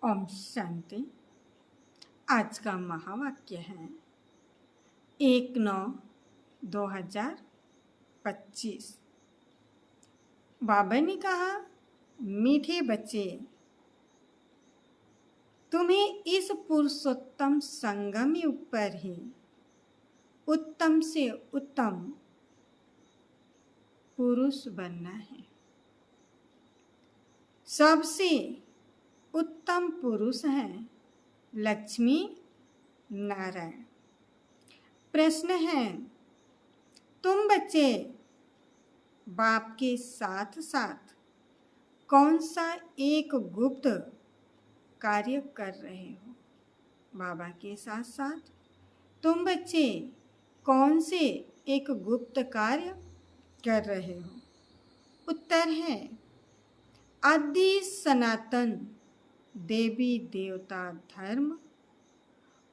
ओम शांति। आज का महावाक्य है 1/9/2025। बाबा ने कहा, मीठे बच्चे, तुम्हें इस पुरुषोत्तम संगम युग पर ही उत्तम से उत्तम पुरुष बनना है। सबसे उत्तम पुरुष हैं लक्ष्मी नारायण। प्रश्न है, तुम बच्चे बाप के साथ साथ कौन सा एक गुप्त कार्य कर रहे हो? बाबा के साथ साथ तुम बच्चे कौन से एक गुप्त कार्य कर रहे हो? उत्तर है, आदि सनातन देवी देवता धर्म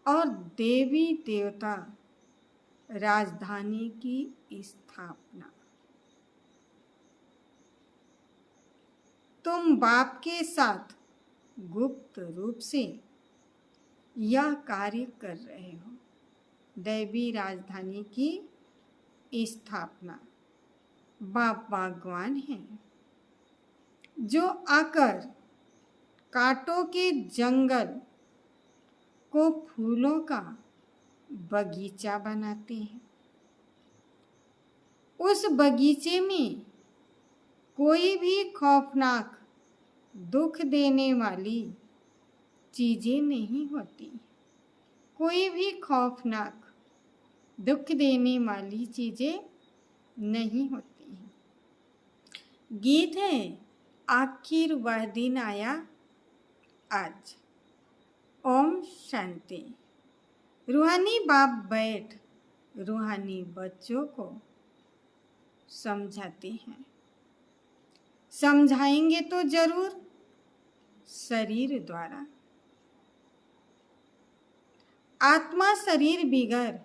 और देवी देवता राजधानी की स्थापना। तुम बाप के साथ गुप्त रूप से यह कार्य कर रहे हो, देवी राजधानी की स्थापना। बाप बागवान हैं जो आकर कांटों के जंगल को फूलों का बगीचा बनाते हैं। उस बगीचे में कोई भी खौफनाक दुख देने वाली चीजें नहीं होती। कोई भी खौफनाक दुख देने वाली चीजें नहीं होती। गीत है, आखिर वह दिन आया आज। ओम शांति। रूहानी बाप बैठ रूहानी बच्चों को समझाते हैं। समझाएंगे तो जरूर शरीर द्वारा। आत्मा शरीर बिगर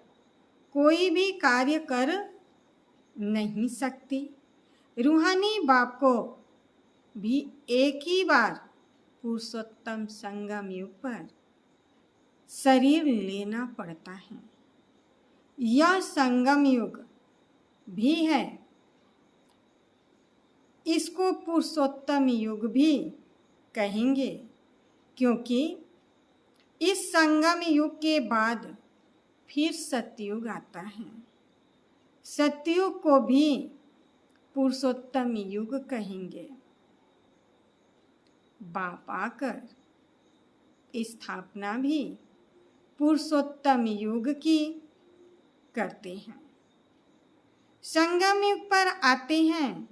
कोई भी कार्य कर नहीं सकती। रूहानी बाप को भी एक ही बार पुरुषोत्तम संगम युग पर शरीर लेना पड़ता है। यह संगम युग भी है, इसको पुरुषोत्तम युग भी कहेंगे, क्योंकि इस संगम युग के बाद फिर सतयुग आता है। सतयुग को भी पुरुषोत्तम युग कहेंगे। बाप आकर स्थापना भी पुरुषोत्तम युग की करते हैं। संगम युग पर आते हैं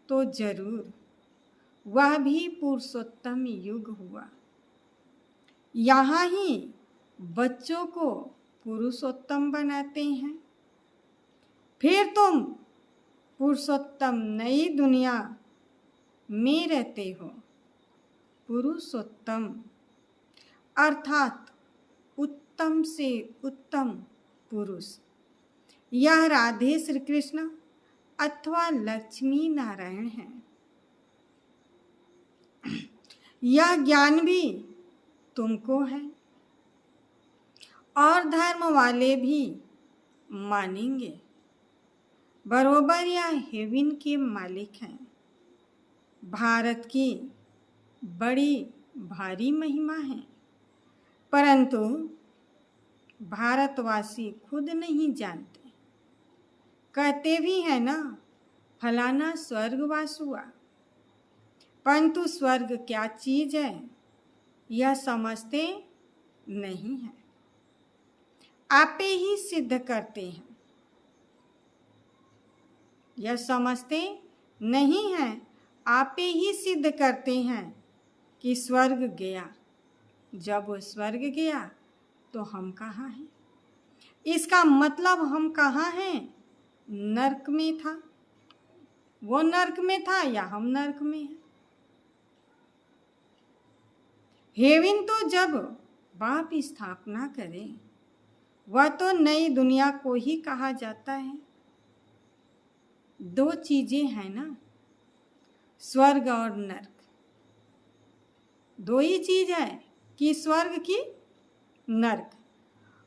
तो जरूर वह भी पुरुषोत्तम युग हुआ। यहाँ ही बच्चों को पुरुषोत्तम बनाते हैं। फिर तुम पुरुषोत्तम नई दुनिया में रहते हो। पुरुषोत्तम अर्थात उत्तम से उत्तम पुरुष, यह राधे श्री कृष्ण अथवा लक्ष्मी नारायण है। यह ज्ञान भी तुमको है और धर्म वाले भी मानेंगे। बरोबर यह हेवन के मालिक हैं। भारत की बड़ी भारी महिमा है, परंतु भारतवासी खुद नहीं जानते। कहते भी हैं ना, फलाना स्वर्गवास हुआ, परंतु स्वर्ग क्या चीज है यह समझते नहीं है। आपे ही सिद्ध करते हैं, यह समझते नहीं है। आपे ही सिद्ध करते हैं कि स्वर्ग गया। जब वो स्वर्ग गया तो हम कहाँ हैं? इसका मतलब हम कहाँ हैं? नरक में था। वो नरक में था या हम नरक में हैं? हेवन तो जब बाप स्थापना करे, वह तो नई दुनिया को ही कहा जाता है। दो चीजें हैं ना, स्वर्ग और नरक। दो ही चीज है कि स्वर्ग की नरक।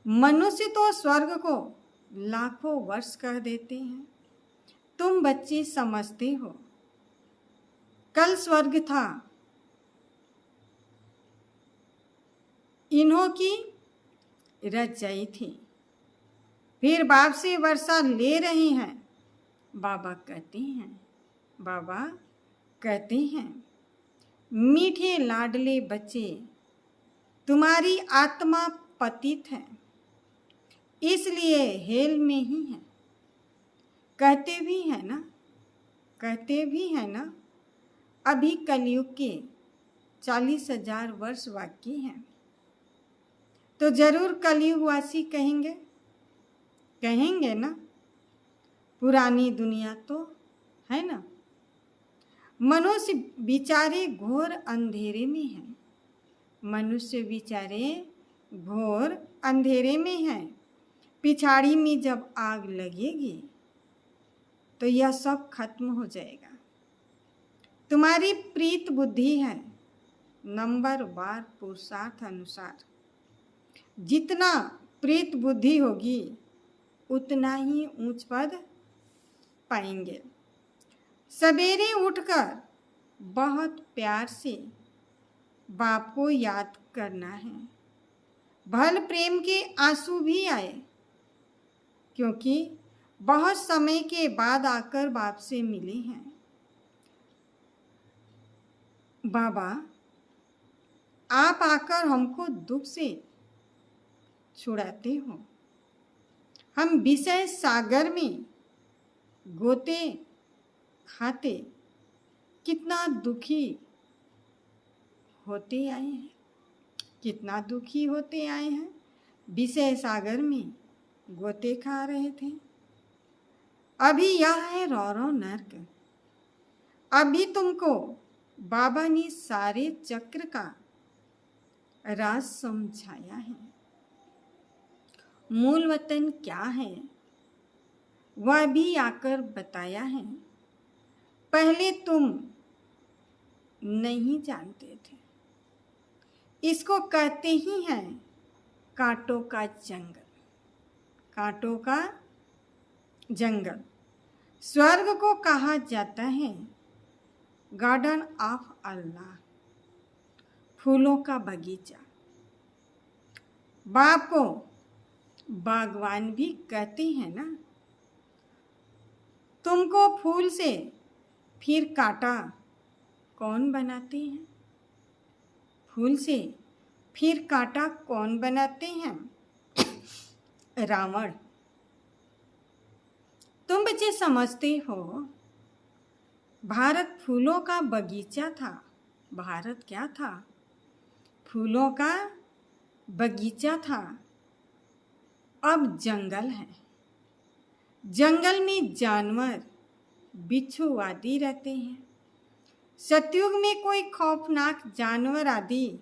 मनुष्य तो स्वर्ग को लाखों वर्ष कह देते हैं। तुम बच्चे समझते हो कल स्वर्ग था, इन्हों की रजाई थी, फिर बाप से वर्षा ले रही हैं। बाबा कहते हैं मीठे लाडले बच्चे, तुम्हारी आत्मा पतित है, इसलिए हेल में ही है। कहते भी है ना अभी कलयुग के 40,000 वर्ष बाकी हैं। तो जरूर कलयुगवासी कहेंगे ना, पुरानी दुनिया तो है ना। मनुष्य बिचारे घोर अंधेरे में हैं। मनुष्य बिचारे घोर अंधेरे में हैं। पिछाड़ी में जब आग लगेगी तो यह सब खत्म हो जाएगा। तुम्हारी प्रीत बुद्धि है नंबर वार पुरुषार्थ अनुसार। जितना प्रीत बुद्धि होगी उतना ही ऊंच पद पाएंगे। सवेरे उठकर बहुत प्यार से बाप को याद करना है। भल प्रेम के आंसू भी आए, क्योंकि बहुत समय के बाद आकर बाप से मिले हैं। बाबा आप आकर हमको दुख से छुड़ाते हो। हम विषय सागर में गोते खाते कितना दुखी होते आए हैं। विषय सागर में गोते खा रहे थे। अभी यह है रौरव नर्क। अभी तुमको बाबा ने सारे चक्र का राज समझाया है। मूल वतन क्या है वह भी आकर बताया है। पहले तुम नहीं जानते थे। इसको कहते ही हैं कांटों का जंगल। स्वर्ग को कहा जाता है गार्डन ऑफ अल्लाह, फूलों का बगीचा। बाप को बागवान भी कहते हैं ना। तुमको फूल से फिर कांटा कौन बनाते हैं? फूल से फिर कांटा कौन बनाते हैं? रावण। तुम बच्चे समझते हो भारत फूलों का बगीचा था। भारत क्या था? फूलों का बगीचा था। अब जंगल है। जंगल में जानवर बिच्छू आदि रहते हैं। सतयुग में कोई खौफनाक जानवर आदि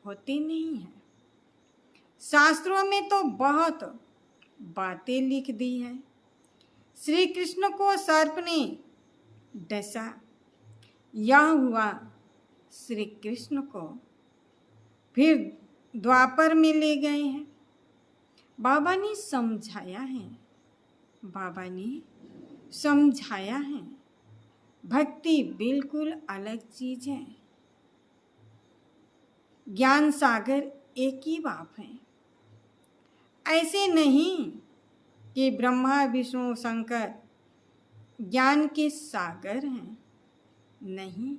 होते नहीं हैं। शास्त्रों में तो बहुत बातें लिख दी है। श्री कृष्ण को सर्प ने डसा, यह हुआ श्री कृष्ण को फिर द्वापर में ले गए हैं। बाबा ने समझाया है भक्ति बिल्कुल अलग चीज है। ज्ञान सागर एक ही बाप है। ऐसे नहीं कि ब्रह्मा विष्णु शंकर ज्ञान के सागर हैं। नहीं,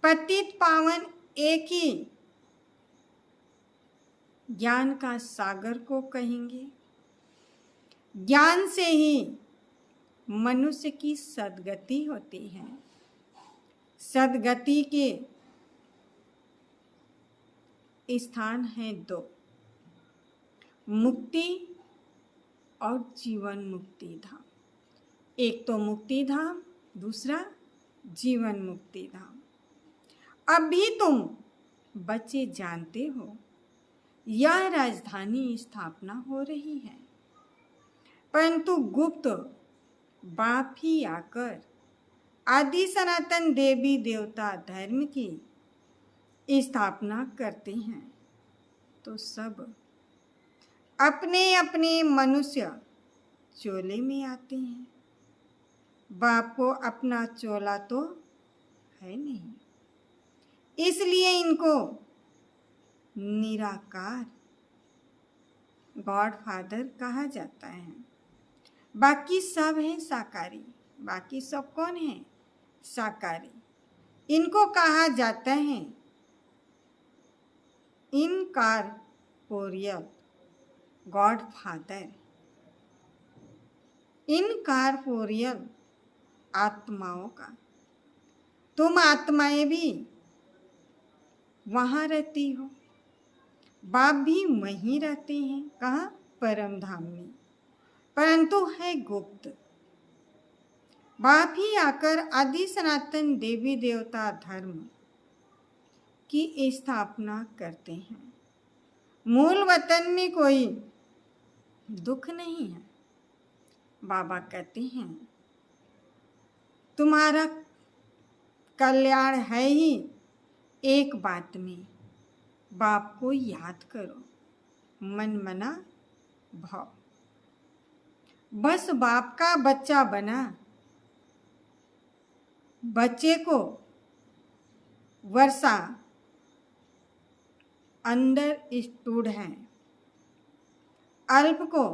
पतित पावन एक ही ज्ञान का सागर को कहेंगे। ज्ञान से ही मनुष्य की सद्गति होती है। सद्गति के स्थान हैं दो, मुक्ति और जीवन मुक्ति धाम। एक तो मुक्ति धाम, दूसरा जीवन मुक्ति धाम। अब भी तुम बच्चे जानते हो यह राजधानी स्थापना हो रही है, परंतु गुप्त बाप ही आकर आदि सनातन देवी देवता धर्म की स्थापना करते हैं तो सब अपने अपने मनुष्य चोले में आते हैं। बाप को अपना चोला तो है नहीं, इसलिए इनको निराकार गॉड फादर कहा जाता है। बाकी सब है साकारी। बाकी सब कौन है? साकारी। इनको कहा जाता है इनकॉर्पोरियल गॉड फादर। इनकॉर्पोरियल आत्माओं का। तुम आत्माएं भी वहाँ रहती हो, बाप भी वहीं रहते हैं। कहाँ? परम धाम में, परंतु है गुप्त। बाप ही आकर आदि सनातन देवी देवता धर्म की स्थापना करते हैं। मूल वतन में कोई दुख नहीं है। बाबा कहते हैं तुम्हारा कल्याण है ही एक बात में, बाप को याद करो, मन मना भाव। बस बाप का बच्चा बना, बच्चे को वर्षा अंडर स्टूड है, अल्प को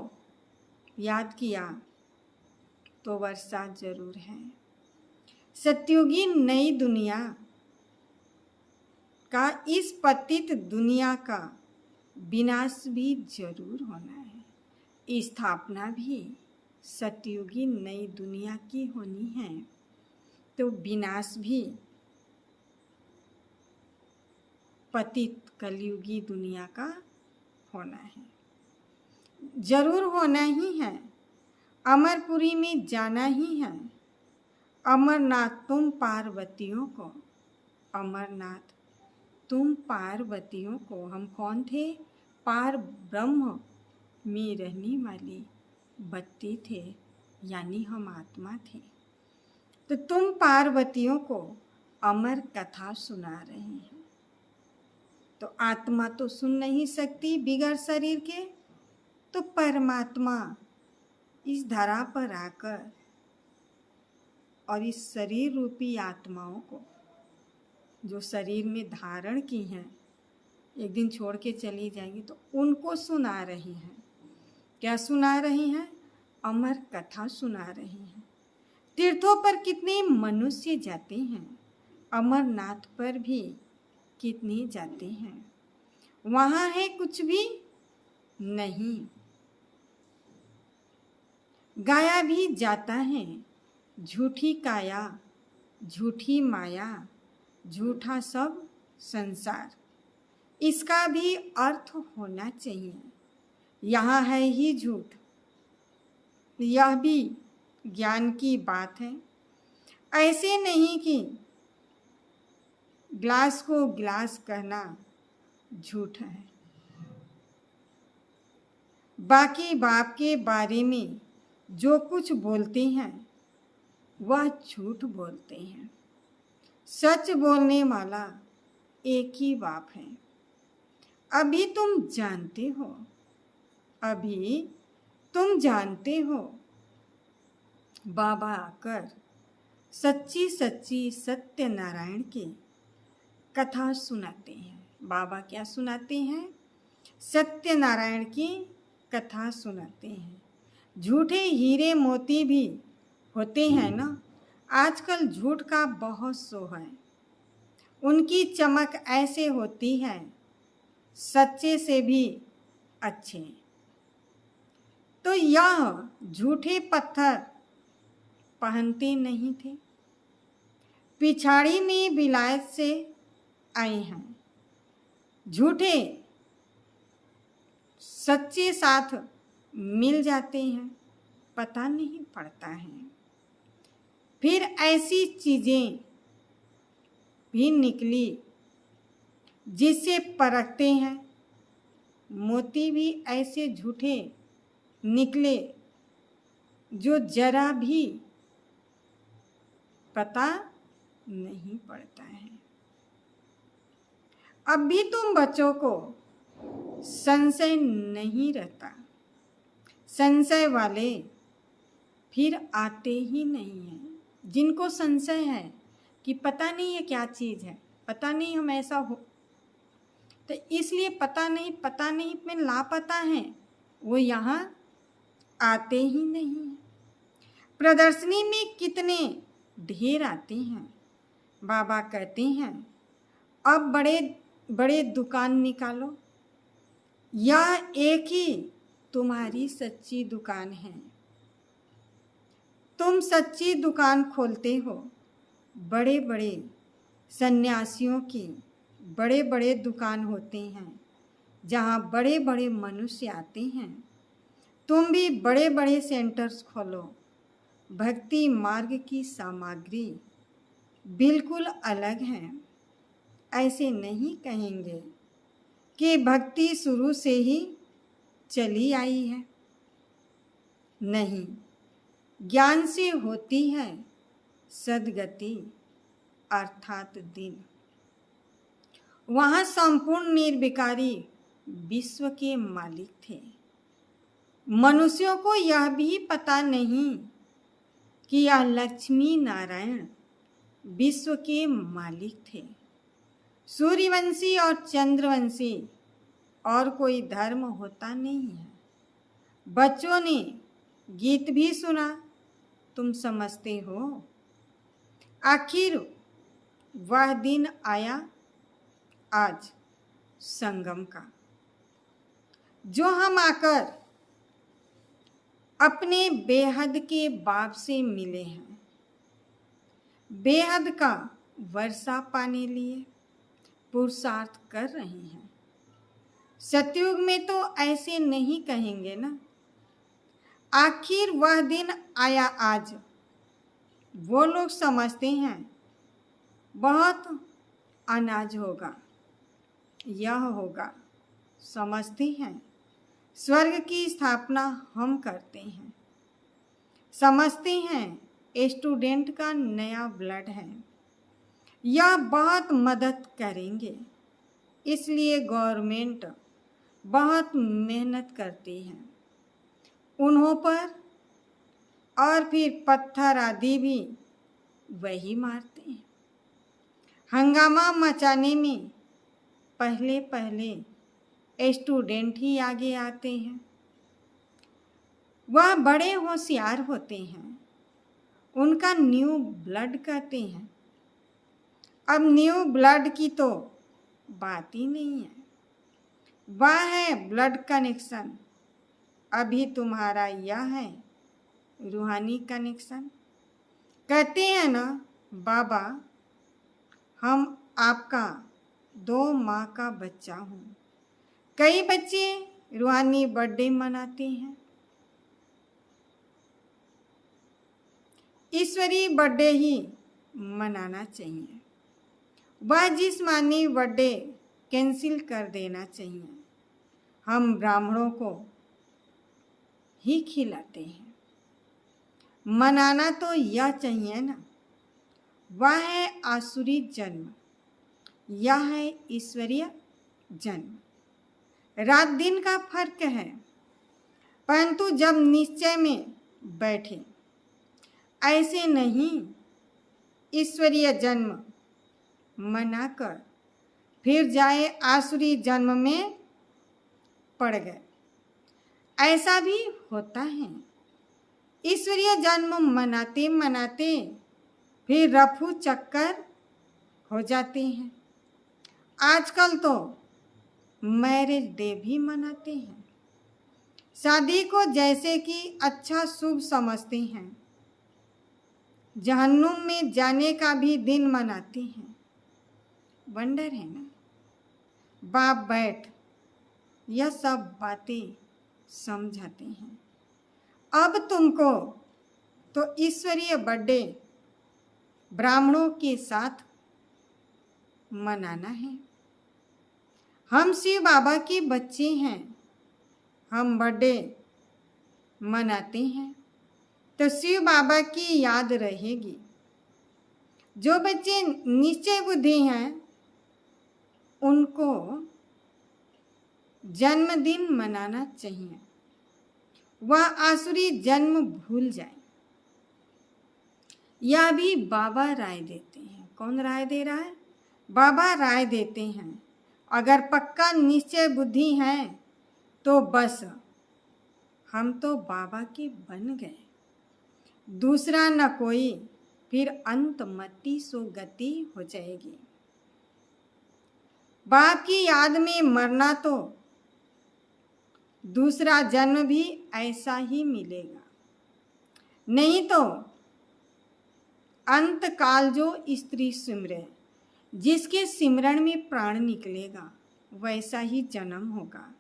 याद किया तो वर्षा जरूर है। सत्युगी नई दुनिया का, इस पतित दुनिया का विनाश भी जरूर होना है। स्थापना भी सत्युगी नई दुनिया की होनी है, तो विनाश भी पतित कलयुगी दुनिया का होना है, जरूर होना ही है। अमरपुरी में जाना ही है। अमरनाथ तुम पार्वतियों को, अमरनाथ तुम पार्वतियों को। हम कौन थे? पार ब्रह्म में रहने वाली बत्ती थे, यानी हम आत्मा थे। तो तुम पार्वतियों को अमर कथा सुना रहे हैं। तो आत्मा तो सुन नहीं सकती बिगड़ शरीर के, तो परमात्मा इस धरा पर आकर और इस शरीर रूपी आत्माओं को जो शरीर में धारण की हैं, एक दिन छोड़ के चली जाएंगी, तो उनको सुना रही हैं। क्या सुना रही हैं? अमर कथा सुना रही हैं। तीर्थों पर कितने मनुष्य जाते हैं, अमरनाथ पर भी कितने जाते हैं। वहाँ है कुछ भी नहीं। गाया भी जाता है, झूठी काया, झूठी माया, झूठा सब संसार। इसका भी अर्थ होना चाहिए। यहाँ है ही झूठ, यह भी ज्ञान की बात है। ऐसे नहीं कि ग्लास को ग्लास कहना झूठ है। बाकी बाप के बारे में जो कुछ बोलते हैं वह झूठ बोलते हैं। सच बोलने वाला एक ही बाप है। अभी तुम जानते हो, अभी तुम जानते हो। बाबा आकर सच्ची सच्ची सत्यनारायण की कथा सुनाते हैं। बाबा क्या सुनाते हैं? सत्यनारायण की कथा सुनाते हैं। झूठे हीरे मोती भी होते हैं ना, आजकल झूठ का बहुत शो है। उनकी चमक ऐसे होती है, सच्चे से भी अच्छे। तो यह झूठे पत्थर पहनते नहीं थे, पिछाड़ी में विलायत से आए हैं। झूठे सच्चे साथ मिल जाते हैं, पता नहीं पड़ता है। फिर ऐसी चीजें भी निकली जिससे परखते हैं। मोती भी ऐसे झूठे निकले जो जरा भी पता नहीं पड़ता है। अब भी तुम बच्चों को संशय नहीं रहता। संशय वाले फिर आते ही नहीं हैं। जिनको संशय है कि पता नहीं ये क्या चीज़ है, पता नहीं हम ऐसा हो, तो इसलिए पता नहीं में लापता हैं, वो यहाँ आते ही नहीं हैं। प्रदर्शनी में कितने ढेर आते हैं। बाबा कहते हैं अब बड़े बड़े दुकान निकालो, यह एक ही तुम्हारी सच्ची दुकान है। तुम सच्ची दुकान खोलते हो। बड़े बड़े सन्यासियों की बड़े बड़े दुकान होते हैं जहाँ बड़े बड़े मनुष्य आते हैं। तुम भी बड़े बड़े सेंटर्स खोलो। भक्ति मार्ग की सामग्री बिल्कुल अलग है। ऐसे नहीं कहेंगे कि भक्ति शुरू से ही चली आई है। नहीं, ज्ञान से होती है सद्गति अर्थात दिन। वहाँ संपूर्ण निर्विकारी विश्व के मालिक थे। मनुष्यों को यह भी पता नहीं कि यह लक्ष्मी नारायण विश्व के मालिक थे। सूर्यवंशी और चंद्रवंशी और कोई धर्म होता नहीं है। बच्चों ने गीत भी सुना, तुम समझते हो। आखिर वह दिन आया आज संगम का, जो हम आकर अपने बेहद के बाप से मिले हैं। बेहद का वर्षा पाने लिए पुरुषार्थ कर रहे हैं। सतयुग में तो ऐसे नहीं कहेंगे ना। आखिर वह दिन आया आज। वो लोग समझते हैं बहुत अनाज होगा, यह होगा। समझते हैं स्वर्ग की स्थापना हम करते हैं। समझते हैं स्टूडेंट का नया ब्लड है, यह बहुत मदद करेंगे। इसलिए गवर्नमेंट बहुत मेहनत करती है उन्हों पर, और फिर पत्थर आदि भी वही मारते हैं। हंगामा मचाने में पहले पहले स्टूडेंट ही आगे आते हैं। वह बड़े होशियार होते हैं, उनका न्यू ब्लड कहते हैं। अब न्यू ब्लड की तो बात ही नहीं है, वह है ब्लड कनेक्शन। अभी तुम्हारा यह है रूहानी कनेक्शन। कहते हैं ना बाबा, हम आपका 2 माह का बच्चा हूँ। कई बच्चे रूहानी बर्थडे मनाते हैं। ईश्वरीय बर्थडे ही मनाना चाहिए। वह जिस्मानी बर्थडे कैंसिल कर देना चाहिए। हम ब्राह्मणों को ही खिलाते हैं। मनाना तो यह चाहिए ना। वह है आसुरी जन्म, यह है ईश्वरीय जन्म। रात दिन का फर्क है, परंतु जब निश्चय में बैठे, ऐसे नहीं ईश्वरीय जन्म मनाकर फिर जाए आसुरी जन्म में पड़ गए, ऐसा भी होता है। ईश्वरीय जन्म मनाते मनाते फिर रफू चक्कर हो जाते हैं। आजकल तो मैरिज डे भी मनाते हैं। शादी को जैसे कि अच्छा शुभ समझते हैं। जहन्नुम में जाने का भी दिन मनाते हैं। वंडर है ना। बाप बैठ यह सब बातें समझाते हैं। अब तुमको तो ईश्वरीय बर्थडे ब्राह्मणों के साथ मनाना है। हम शिव बाबा के बच्चे हैं, हम बर्थडे मनाते हैं तो शिव बाबा की याद रहेगी। जो बच्चे निश्चय बुद्धि हैं उनको जन्मदिन मनाना चाहिए, वह आसुरी जन्म भूल जाए। यह भी बाबा राय देते हैं। कौन राय दे रहा है? बाबा राय देते हैं। अगर पक्का निश्चय बुद्धि है तो बस हम तो बाबा के बन गए, दूसरा न कोई, फिर अंत मति सो गति हो जाएगी। बाप की याद में मरना तो दूसरा जन्म भी ऐसा ही मिलेगा, नहीं तो अंत काल जो स्त्री सिमरे, जिसके सिमरण में प्राण निकलेगा वैसा ही जन्म होगा।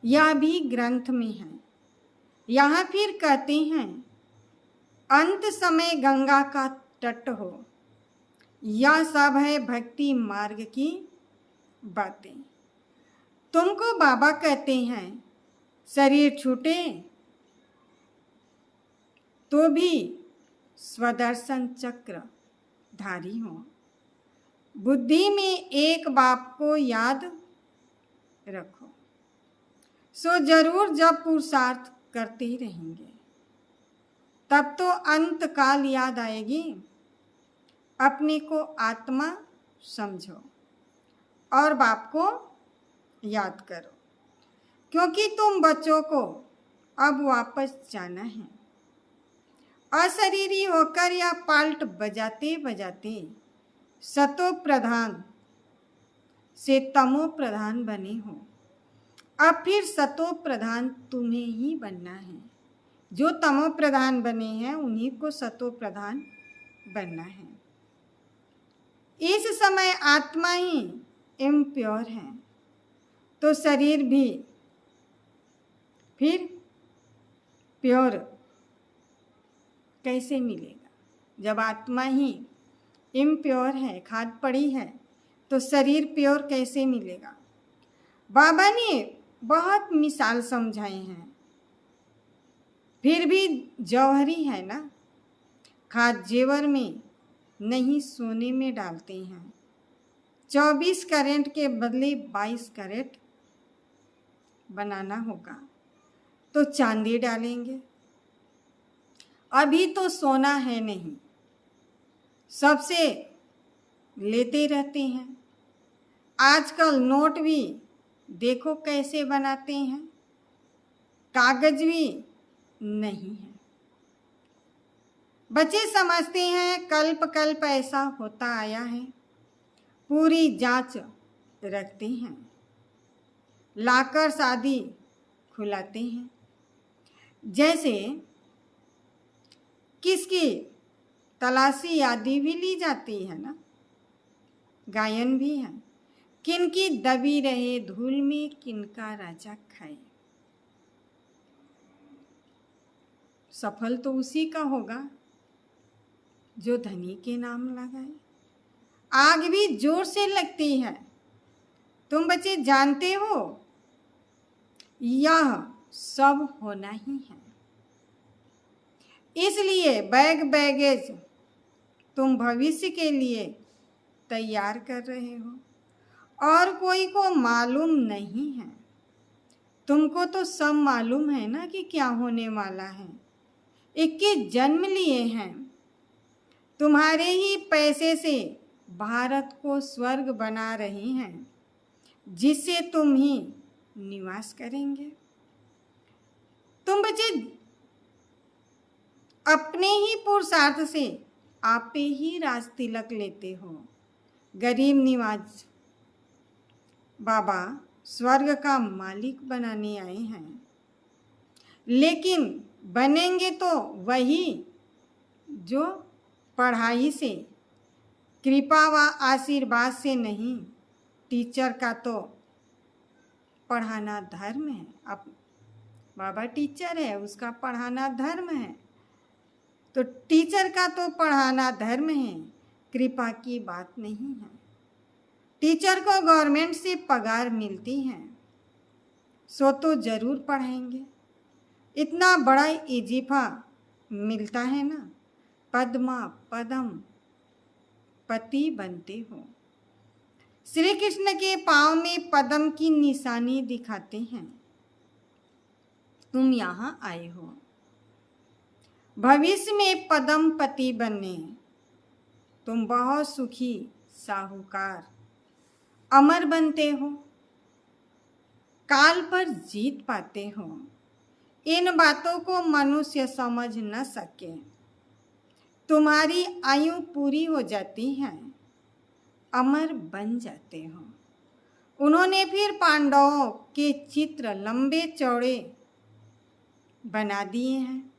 यह भी ग्रंथ में है। यहाँ फिर कहते हैं अंत समय गंगा का तट हो। यह सब है भक्ति मार्ग की बातें। तुमको बाबा कहते हैं शरीर छूटे तो भी स्वदर्शन चक्र धारी हो। बुद्धि में एक बाप को याद रखो, सो जरूर जब पुरुषार्थ करते ही रहेंगे तब तो अंत काल याद आएगी। अपने को आत्मा समझो और बाप को याद करो, क्योंकि तुम बच्चों को अब वापस जाना है। अशरीरी होकर या पाल्ट बजाते बजाते सतो प्रधान से तमो प्रधान बने हो। अब फिर सतो प्रधान तुम्हें ही बनना है। जो तमो प्रधान बने हैं उन्हीं को सतो प्रधान बनना है। इस समय आत्मा ही इम्प्योर है तो शरीर भी फिर प्योर कैसे मिलेगा? जब आत्मा ही इम्प्योर है, खाद पड़ी है, तो शरीर प्योर कैसे मिलेगा? बाबा ने बहुत मिसाल समझाए हैं, फिर भी जौहरी है ना। खाद जेवर में नहीं सोने में डालते हैं। 24 कैरेट के बदले 22 कैरेट बनाना होगा तो चांदी डालेंगे। अभी तो सोना है नहीं, सबसे लेते रहते हैं। आजकल नोट भी देखो कैसे बनाते हैं, कागज भी नहीं है। बच्चे समझते हैं कल्प कल्प ऐसा होता आया है, पूरी जांच रखते हैं, लाकर शादी खुलाते हैं। जैसे किसकी तलाशी आदि भी ली जाती है ना, गायन भी है। किनकी दबी रहे धूल में किनका राजा खाए। सफल तो उसी का होगा जो धनी के नाम लगाए। आग भी जोर से लगती है, तुम बच्चे जानते हो। यह सब होना ही है, इसलिए बैग बैगेज तुम भविष्य के लिए तैयार कर रहे हो और कोई को मालूम नहीं है। तुमको तो सब मालूम है ना कि क्या होने वाला है। 21 जन्म लिए हैं, तुम्हारे ही पैसे से भारत को स्वर्ग बना रही हैं, जिससे तुम ही निवास करेंगे। तुम बच्चे अपने ही पुरुषार्थ से आपे ही राज तिलक लेते हो। गरीब निवाज बाबा स्वर्ग का मालिक बनाने आए हैं, लेकिन बनेंगे तो वही जो पढ़ाई से, कृपा व आशीर्वाद से नहीं। टीचर का तो पढ़ाना धर्म है। अब बाबा टीचर है, उसका पढ़ाना धर्म है, तो टीचर का तो पढ़ाना धर्म है, कृपा की बात नहीं है। टीचर को गवर्नमेंट से पगार मिलती है, सो तो जरूर पढ़ाएंगे। इतना बड़ा इजीफा मिलता है ना, पद्मा पदम पति बनते हो। श्री कृष्ण के पांव में पद्म की निशानी दिखाते हैं। तुम यहाँ आए हो भविष्य में पद्मपति बनने। तुम बहुत सुखी साहूकार अमर बनते हो, काल पर जीत पाते हो। इन बातों को मनुष्य समझ न सके। तुम्हारी आयु पूरी हो जाती है, अमर बन जाते हो। उन्होंने फिर पांडवों के चित्र लंबे चौड़े बना दिए हैं।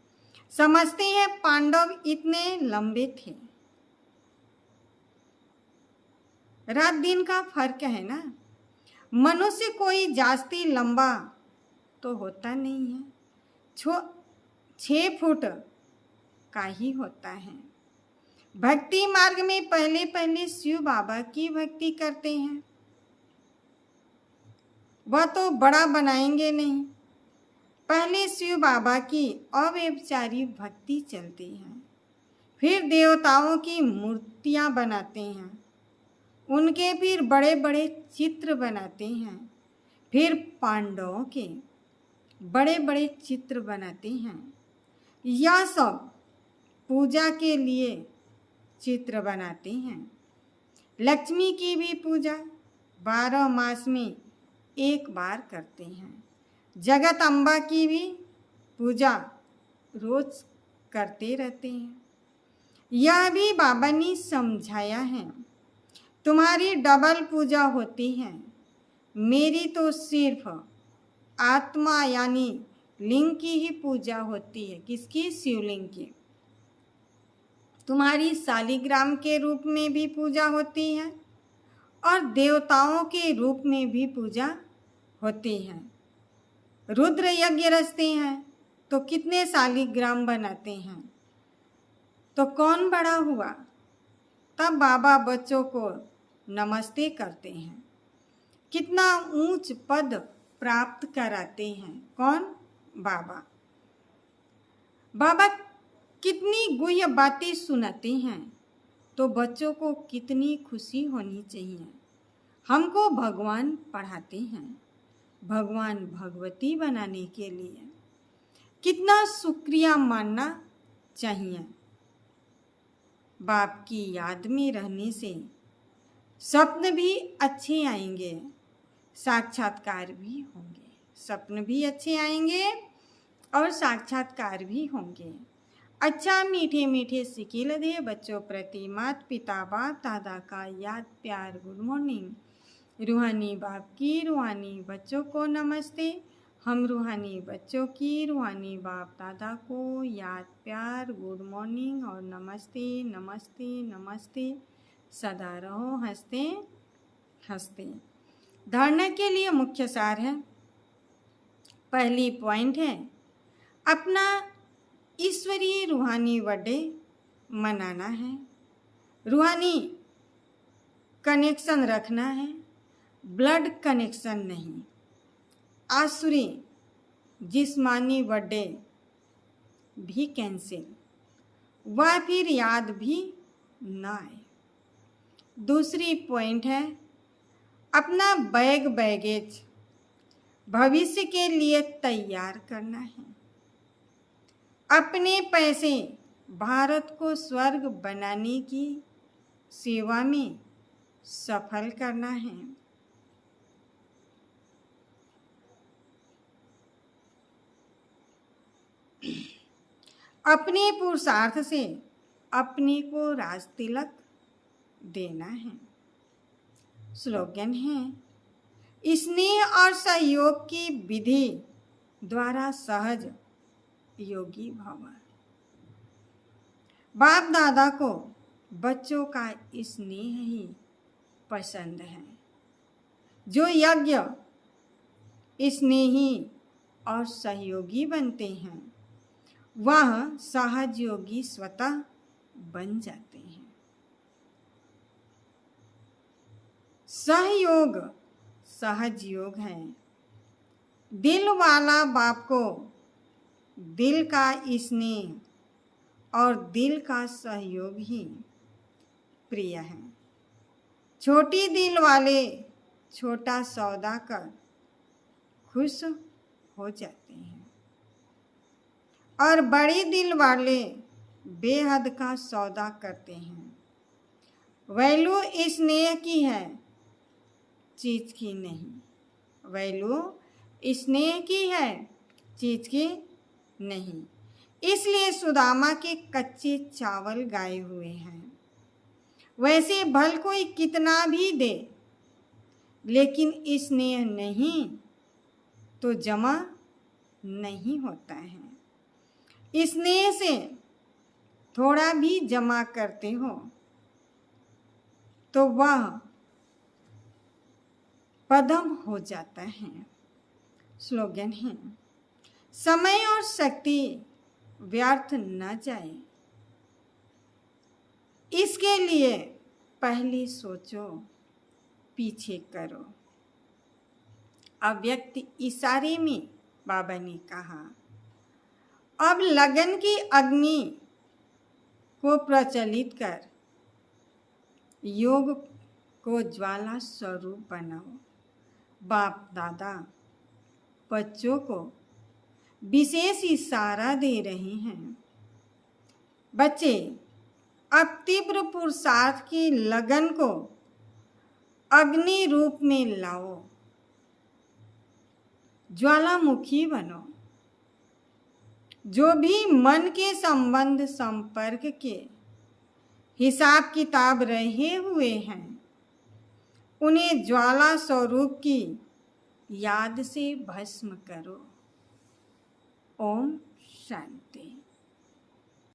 समझते हैं पांडव इतने लंबे थे। रात दिन का फर्क है ना। मनुष्य कोई जास्ती लंबा तो होता नहीं है, 6 फुट का ही होता है। भक्ति मार्ग में पहले पहले शिव बाबा की भक्ति करते हैं। वह तो बड़ा बनाएंगे नहीं, पहले शिव बाबा की अव्यभिचारी भक्ति चलती है। फिर देवताओं की मूर्तियां बनाते हैं, उनके फिर बड़े बड़े चित्र बनाते हैं। फिर पांडवों के बड़े बड़े चित्र बनाते हैं। यह सब पूजा के लिए चित्र बनाते हैं। लक्ष्मी की भी पूजा 12 मास में एक बार करते हैं। जगत अम्बा की भी पूजा रोज करते रहते हैं। यह भी बाबा ने समझाया है। तुम्हारी डबल पूजा होती है, मेरी तो सिर्फ आत्मा यानी लिंग की ही पूजा होती है। किसकी? शिवलिंग की। तुम्हारी शालिग्राम के रूप में भी पूजा होती है और देवताओं के रूप में भी पूजा होती है। रुद्र यज्ञ रचते हैं तो कितने शालिग्राम बनाते हैं। तो कौन बड़ा हुआ? तब बाबा बच्चों को नमस्ते करते हैं। कितना ऊंच पद प्राप्त कराते हैं। कौन? बाबा। बाबा कितनी गुह्य बातें सुनाते हैं तो बच्चों को कितनी खुशी होनी चाहिए। हमको भगवान पढ़ाते हैं, भगवान भगवती बनाने के लिए कितना शुक्रिया मानना चाहिए। बाप की याद में रहने से स्वप्न भी अच्छे आएंगे, साक्षात्कार भी होंगे। स्वप्न भी अच्छे आएंगे और साक्षात्कार भी होंगे। अच्छा मीठे मीठे सिकिल दे बच्चों प्रति माता पिता बाप दादा का याद प्यार गुड मॉर्निंग। रूहानी बाप की रूहानी बच्चों को नमस्ते। हम रूहानी बच्चों की रूहानी बाप दादा को याद प्यार गुड मॉर्निंग और नमस्ते नमस्ते नमस्ते। सदा रहो हंसते हंसते। धारणा के लिए मुख्य सार है। पहली पॉइंट है अपना ईश्वरीय रूहानी बर्थडे मनाना है, रूहानी कनेक्शन रखना है, ब्लड कनेक्शन नहीं। आसुरी जिस्मानी बर्थडे भी कैंसिल, वह फिर याद भी ना आए। दूसरी पॉइंट है अपना बैगेज भविष्य के लिए तैयार करना है। अपने पैसे भारत को स्वर्ग बनाने की सेवा में सफल करना है। अपने पुरुषार्थ से अपने को राज तिलक देना है। स्लोगन है स्नेह और सहयोग की विधि द्वारा सहज योगी भव। बाप दादा को बच्चों का स्नेह ही पसंद है। जो यज्ञ स्नेही और सहयोगी बनते हैं वह सहज योगी स्वतः बन जाते हैं। सहयोग सहज योग है। दिल वाला बाप को दिल का स्नेह और दिल का सहयोग ही प्रिय है। छोटी दिल वाले छोटा सौदा कर खुश हो जाते हैं और बड़ी दिल वाले बेहद का सौदा करते हैं। वैल्यू स्नेह की है, चीज की नहीं। वैल्यू स्नेह की है, चीज की नहीं। इसलिए सुदामा के कच्चे चावल गाए हुए हैं। वैसे भल कोई कितना भी दे, लेकिन स्नेह नहीं तो जमा नहीं होता है। स्नेह से थोड़ा भी जमा करते हो तो वह पदम हो जाता है। स्लोगन है, समय और शक्ति व्यर्थ न जाए, इसके लिए पहले सोचो पीछे करो। अव्यक्त इशारे में बाबा ने कहा, अब लगन की अग्नि को प्रज्वलित कर योग को ज्वाला स्वरूप बनाओ। बाप दादा बच्चों को विशेष इशारा दे रहे हैं। बच्चे अब तीव्र पुरुषार्थ की लगन को अग्नि रूप में लाओ, ज्वालामुखी बनो। जो भी मन के संबंध संपर्क के हिसाब किताब रहे हुए हैं, उन्हें ज्वाला स्वरूप की याद से भस्म करो। ओम शांति।